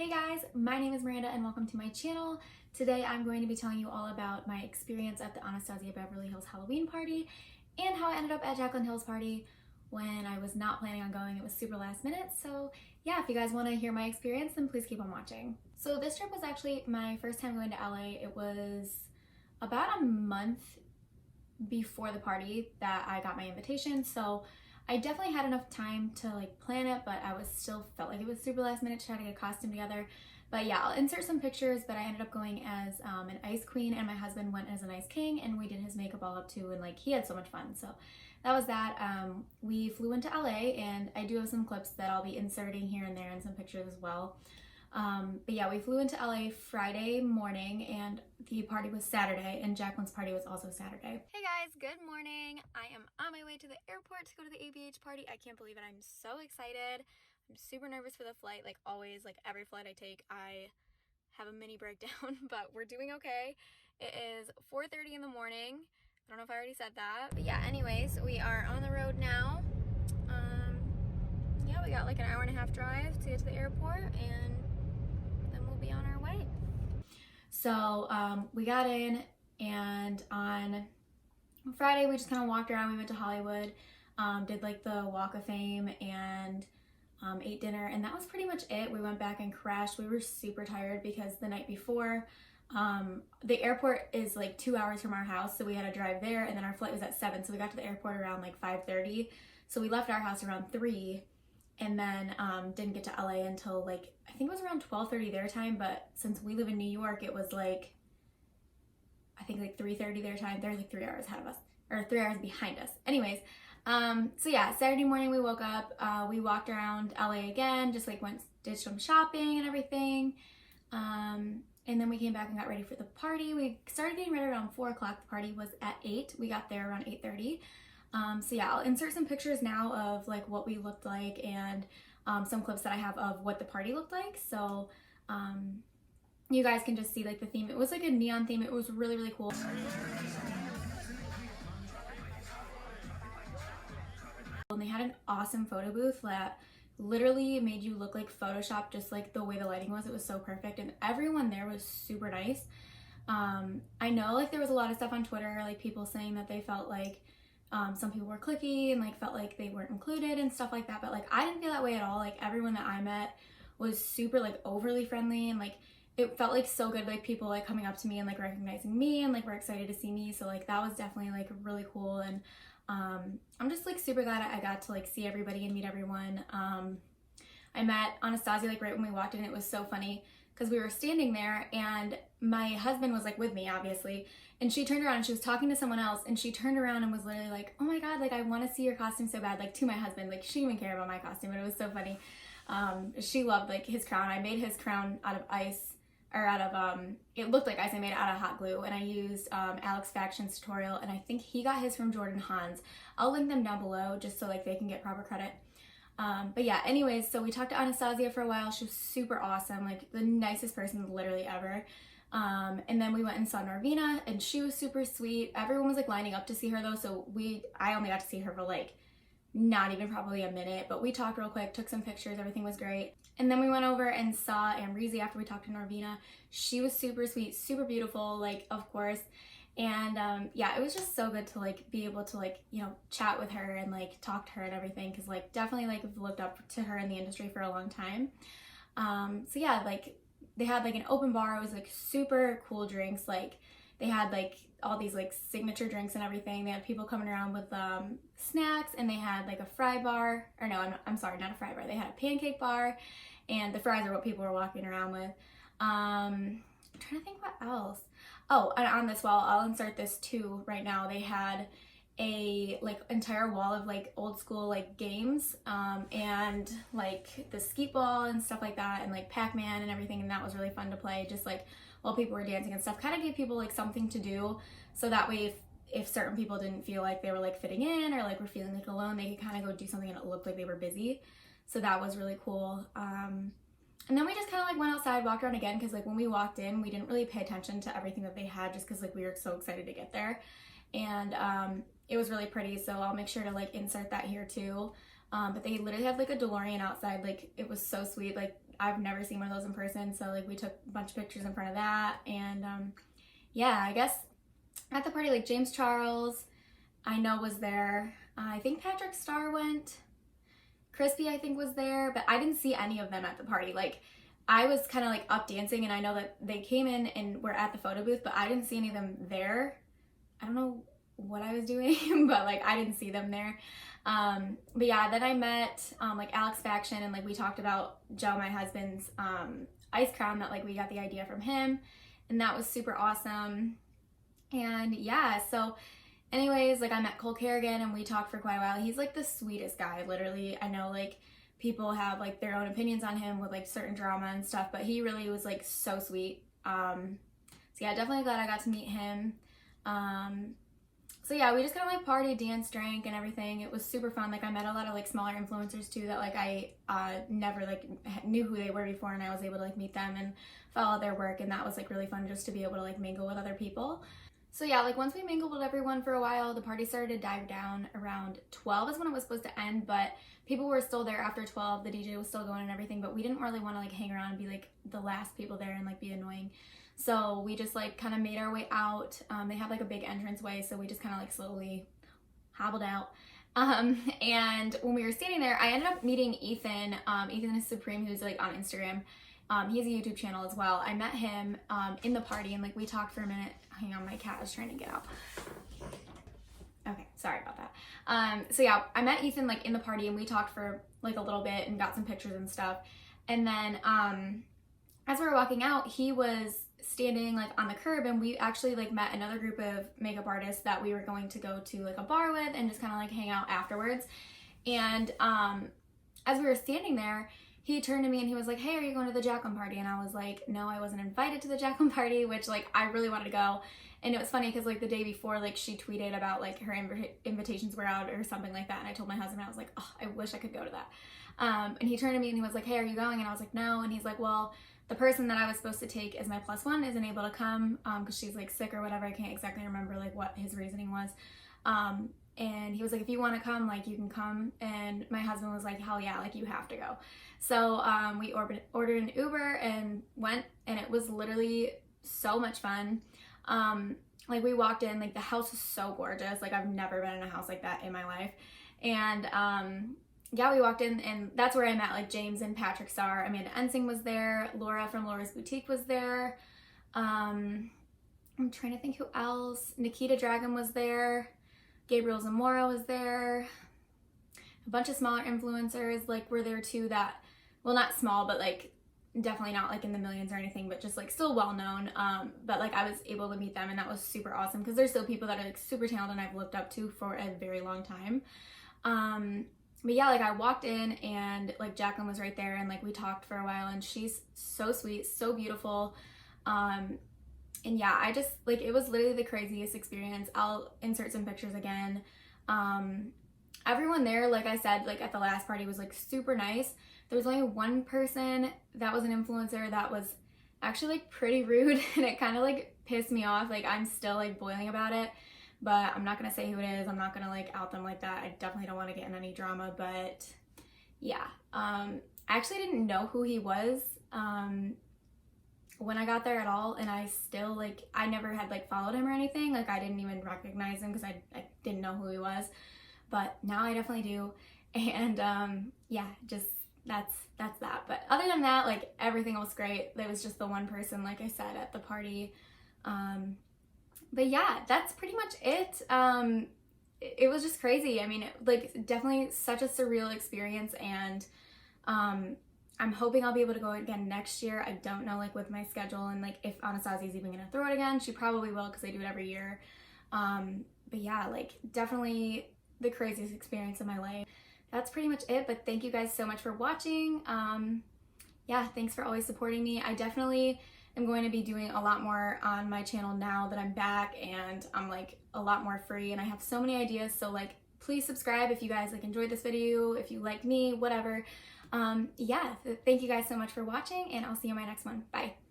Hey guys, my name is Miranda and welcome to my channel. Today I'm going to be telling you all about my experience at the Anastasia Beverly Hills Halloween party and how I ended up at Jaclyn Hill's party when I was not planning on going. It was super last minute, so yeah, if you guys want to hear my experience, then please keep on watching. So this trip was actually my first time going to LA. It was about a month before the party that I got my invitation, so I definitely had enough time to plan it, but I was still felt like it was super last minute to try to get a costume together. But yeah, I'll insert some pictures, but I ended up going as an ice queen and my husband went as an ice king, and we did his makeup all up too, and he had so much fun. So that was that. We flew into LA and I do have some clips that I'll be inserting here and there and some pictures as well. But yeah, we flew into LA Friday morning and the party was Saturday, and Jaclyn's party was also Saturday. Hey guys, good morning. I am on my way to the airport to go to the ABH party. I can't believe it. I'm so excited. I'm super nervous for the flight. Like always, every flight I take, I have a mini breakdown, but we're doing okay. It is 4:30 in the morning. I don't know if I already said that, but yeah, anyways, we are on the road now. Yeah, we got an hour and a half drive to get to the airport, and then we'll be on our way. So we got in, and on Friday we just kind of walked around. We went to Hollywood, did the Walk of Fame, and ate dinner, and that was pretty much it. We went back and crashed. We were super tired because the night before, the airport is 2 hours from our house, so we had to drive there, and then our flight was at 7, so we got to the airport around 5:30. So we left our house around 3, and then didn't get to LA until I think it was around 12:30 their time, but since we live in New York, it was I think 3:30 their time. They're 3 hours ahead of us, or 3 hours behind us. Anyways, so yeah, Saturday morning we woke up, we walked around LA again, just did some shopping and everything, and then we came back and got ready for the party. We started getting ready around 4 o'clock. The party was at 8. We got there around 8:30. So yeah, I'll insert some pictures now of what we looked like, and some clips that I have of what the party looked like, so you guys can just see the theme. It was a neon theme. It was really, really cool. And they had an awesome photo booth that literally made you look like Photoshop, just the way the lighting was. It was so perfect, and everyone there was super nice. I know there was a lot of stuff on Twitter, people saying that they felt some people were cliquey and felt like they weren't included and stuff like that, but I didn't feel that way at all. Everyone that I met was super overly friendly, and it felt so good, people coming up to me and recognizing me and were excited to see me. So that was definitely really cool, and I'm just super glad I got to see everybody and meet everyone. I met Anastasia right when we walked in. It was so funny because we were standing there and my husband was with me, obviously, and she turned around and she was talking to someone else, and she turned around and was literally oh my god, I want to see your costume so bad, to my husband. She didn't even care about my costume, but it was so funny. She loved his crown. I made his crown out of ice, or out of it looked like ice. I made it out of hot glue, and I used Alex Faction's tutorial, and I think he got his from Jordan Hans. I'll link them down below just so they can get proper credit. But yeah, anyways, so we talked to Anastasia for a while. She was super awesome, the nicest person literally ever. And then we went and saw Norvina, and she was super sweet. Everyone was lining up to see her though, so I only got to see her for not even probably a minute, but we talked real quick, took some pictures, everything was great. And then we went over and saw Amrezy after we talked to Norvina. She was super sweet, super beautiful, of course. And yeah, it was just so good to be able to chat with her and talk to her and everything, because definitely I've looked up to her in the industry for a long time. So yeah, they had an open bar. It was super cool drinks. They had all these signature drinks and everything. They had people coming around with snacks, and they had a fry bar, or no, I'm sorry, not a fry bar. They had a pancake bar, and the fries are what people were walking around with. I'm trying to think what else. Oh, and on this wall, I'll insert this too right now. They had a entire wall of old school games, and the skeet ball and stuff like that, and Pac-Man and everything, and that was really fun to play, just while people were dancing and stuff. Kind of gave people something to do, so that way if certain people didn't feel they were fitting in, or were feeling alone, they could kind of go do something and it looked like they were busy. So that was really cool. And then we just kind of went outside, walked around again, because when we walked in, we didn't really pay attention to everything that they had, just because we were so excited to get there. And it was really pretty, so I'll make sure to insert that here too. But they literally had a DeLorean outside. It was so sweet. I've never seen one of those in person, so like we took a bunch of pictures in front of that. And yeah, I guess at the party, like James Charles, I know was there. I think Patrick Starr went. Crispy, I think, was there, but I didn't see any of them at the party. Like, I was kind of like up dancing, and I know that they came in and were at the photo booth, but I didn't see any of them there. I don't know what I was doing, but like I didn't see them there. But yeah, then I met like Alex Faction, and like we talked about Joe, my husband's ice crown, that like we got the idea from him, and that was super awesome. And yeah, so anyways, like I met Cole Kerrigan and we talked for quite a while. He's like the sweetest guy, literally. I know like people have like their own opinions on him with like certain drama and stuff, but he really was like so sweet. So yeah, definitely glad I got to meet him. So yeah, we just kind of like partied, danced, drank, and everything. It was super fun. Like I met a lot of like smaller influencers too that like I never like knew who they were before, and I was able to like meet them and follow their work, and that was like really fun just to be able to like mingle with other people. So yeah, like once we mingled with everyone for a while, the party started to die down. Around 12 is when it was supposed to end, but people were still there after 12. The DJ was still going and everything, but we didn't really want to like hang around and be like the last people there and like be annoying. So we just like kind of made our way out. They had like a big entranceway, so we just kind of like slowly hobbled out. And when we were standing there, I ended up meeting Ethan. Ethan is Supreme, who's like on Instagram. He has a YouTube channel as well. I met him in the party, and like we talked for a minute. Hang on, my cat is trying to get out. Okay, sorry about that. So yeah, I met Ethan like in the party, and we talked for like a little bit and got some pictures and stuff. And then as we were walking out, he was standing like on the curb, and we actually like met another group of makeup artists that we were going to go to like a bar with and just kind of like hang out afterwards. And as we were standing there, he turned to me and he was like, "Hey, are you going to the Jaclyn party?" And I was like, "No, I wasn't invited to the Jaclyn party," which like I really wanted to go. And it was funny because like the day before, like she tweeted about like her invitations were out or something like that, and I told my husband, I was like, "Oh, I wish I could go to that." And he turned to me and he was like, "Hey, are you going?" And I was like, "No." And he's like, "Well, the person that I was supposed to take as my +1 isn't able to come because she's like sick or whatever." I can't exactly remember like what his reasoning was. And he was like, "If you want to come, like you can come." And my husband was like, "Hell yeah, like you have to go." So we ordered an Uber and went, and it was literally so much fun. Like we walked in, like the house was so gorgeous. Like I've never been in a house like that in my life. And yeah, we walked in, and that's where I met like James and Patrick Starr. Amanda Ensing was there. Laura from Laura's Boutique was there. I'm trying to think who else. Nikita Dragon was there. Gabriel Zamora was there. A bunch of smaller influencers like were there too that, well, not small, but like definitely not like in the millions or anything, but just like still well known. But like I was able to meet them, and that was super awesome because there's still people that are like super talented and I've looked up to for a very long time. But yeah, like I walked in and like Jaclyn was right there, and like we talked for a while, and she's so sweet, so beautiful. And yeah, I just like, it was literally the craziest experience. I'll insert some pictures again. Everyone there, like I said, like at the last party was like super nice. There was only one person that was an influencer that was actually like pretty rude, and it kind of like pissed me off. Like I'm still like boiling about it, but I'm not gonna say who it is. I'm not gonna like out them like that. I definitely don't want to get in any drama, but yeah. I actually didn't know who he was when I got there at all, and I still like, I never had like followed him or anything. Like I didn't even recognize him because I didn't know who he was, but now I definitely do. And yeah, just that's that. But other than that, like everything was great. There was just the one person, like I said, at the party. But yeah, that's pretty much it. It was just crazy. I mean, like definitely such a surreal experience, and I'm hoping I'll be able to go again next year. I don't know, like with my schedule, and like if Anasazi is even gonna throw it again. She probably will because they do it every year. But yeah, like definitely the craziest experience of my life. That's pretty much it, but thank you guys so much for watching. Yeah, thanks for always supporting me. I definitely am going to be doing a lot more on my channel now that I'm back and I'm like a lot more free, and I have so many ideas. So like, please subscribe if you guys like enjoyed this video, if you like me, whatever. Yeah, thank you guys so much for watching, and I'll see you in my next one. Bye.